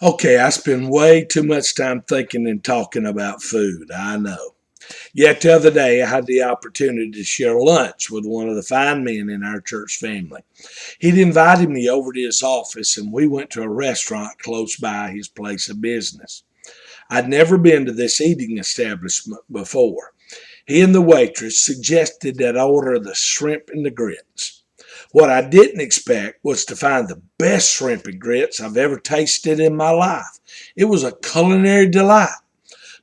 Okay, I spend way too much time thinking and talking about food. I know. Yet the other day, I had the opportunity to share lunch with one of the fine men in our church family. He'd invited me over to his office, and we went to a restaurant close by his place of business. I'd never been to this eating establishment before. He and the waitress suggested that I order the shrimp and the grits. What I didn't expect was to find the best shrimp and grits I've ever tasted in my life. It was a culinary delight.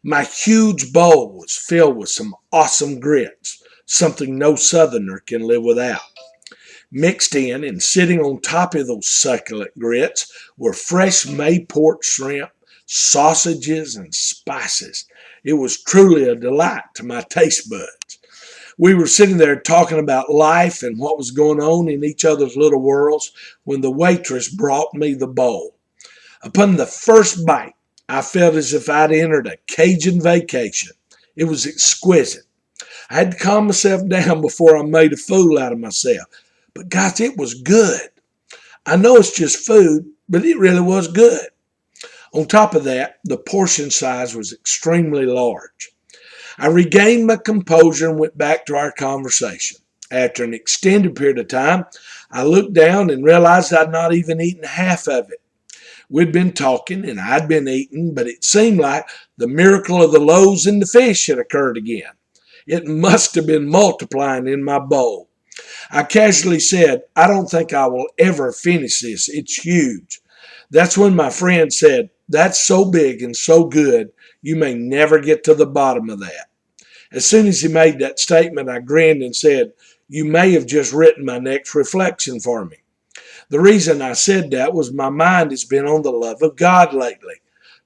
My huge bowl was filled with some awesome grits, something no southerner can live without. Mixed in and sitting on top of those succulent grits were fresh Mayport shrimp, sausages, and spices. It was truly a delight to my taste buds. We were sitting there talking about life and what was going on in each other's little worlds when the waitress brought me the bowl. Upon the first bite, I felt as if I'd entered a Cajun vacation. It was exquisite. I had to calm myself down before I made a fool out of myself. But guys, it was good. I know it's just food, but it really was good. On top of that, the portion size was extremely large. I regained my composure and went back to our conversation. After an extended period of time, I looked down and realized I'd not even eaten half of it. We'd been talking and I'd been eating, but it seemed like the miracle of the loaves and the fish had occurred again. It must have been multiplying in my bowl. I casually said, "I don't think I will ever finish this. It's huge." That's when my friend said, "That's so big and so good, you may never get to the bottom of that." As soon as he made that statement, I grinned and said, "You may have just written my next reflection for me." The reason I said that was my mind has been on the love of God lately.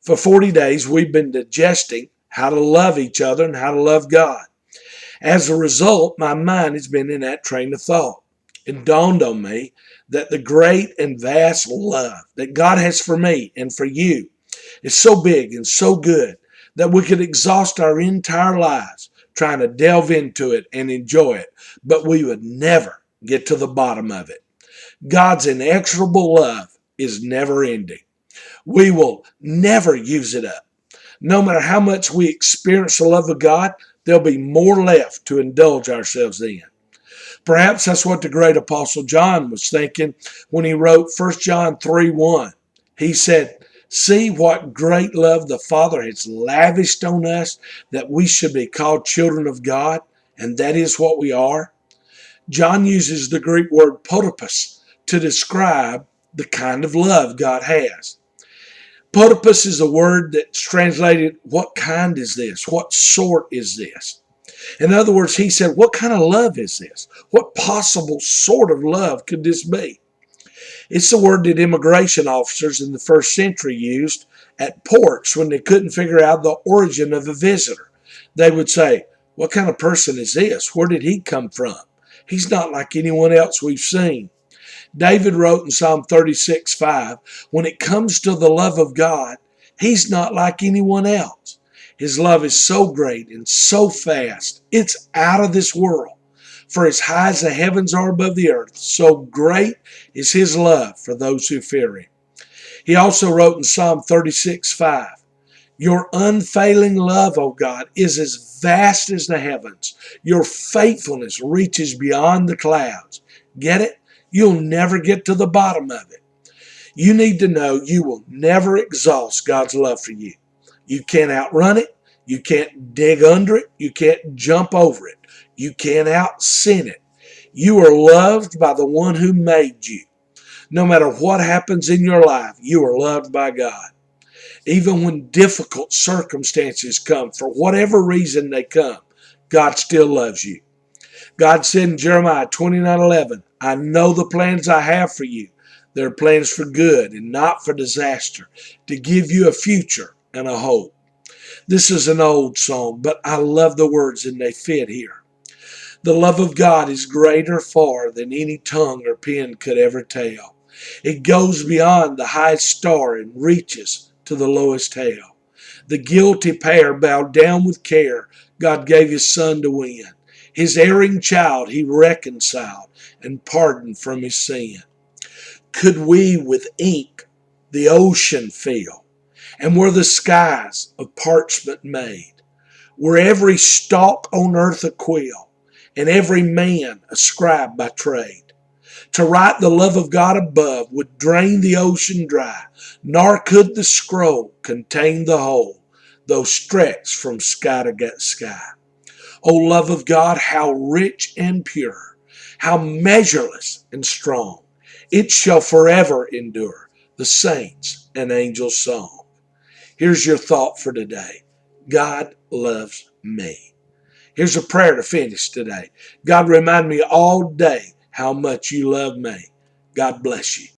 For 40 days, we've been digesting how to love each other and how to love God. As a result, my mind has been in that train of thought. It dawned on me that the great and vast love that God has for me and for you is so big and so good that we could exhaust our entire lives trying to delve into it and enjoy it, but we would never get to the bottom of it. God's inexorable love is never ending. We will never use it up. No matter how much we experience the love of God, there'll be more left to indulge ourselves in. Perhaps that's what the great Apostle John was thinking when he wrote 1 John 3:1. He said, "See what great love the Father has lavished on us, that we should be called children of God, and that is what we are." John uses the Greek word potipus to describe the kind of love God has. Potipus is a word that's translated, "What kind is this? What sort is this?" In other words, he said, what kind of love is this? What possible sort of love could this be? It's the word that immigration officers in the first century used at ports when they couldn't figure out the origin of a visitor. They would say, "What kind of person is this? Where did he come from? He's not like anyone else we've seen." David wrote in Psalm 36:5, when it comes to the love of God, he's not like anyone else. His love is so great and so fast, it's out of this world. For as high as the heavens are above the earth, so great is his love for those who fear him. He also wrote in Psalm 36:5, "Your unfailing love, O God, is as vast as the heavens. Your faithfulness reaches beyond the clouds." Get it? You'll never get to the bottom of it. You need to know you will never exhaust God's love for you. You can't outrun it. You can't dig under it. You can't jump over it. You can't out-sin it. You are loved by the one who made you. No matter what happens in your life, you are loved by God. Even when difficult circumstances come, for whatever reason they come, God still loves you. God said in Jeremiah 29:11, "I know the plans I have for you. They're plans for good and not for disaster, to give you a future and a hope." This is an old song, but I love the words and they fit here. The love of God is greater far than any tongue or pen could ever tell. It goes beyond the highest star and reaches to the lowest hell. The guilty pair bowed down with care. God gave his son to win. His erring child he reconciled and pardoned from his sin. Could we with ink the ocean fill, And were the skies of parchment made, were every stalk on earth a quill, and every man a scribe by trade, to write the love of God above would drain the ocean dry, nor could the scroll contain the whole, though stretched from sky to sky. O love of God, how rich and pure, how measureless and strong, it shall forever endure, the saints' and angels' song. Here's your thought for today. God loves me. Here's a prayer to finish today. God, remind me all day how much you love me. God bless you.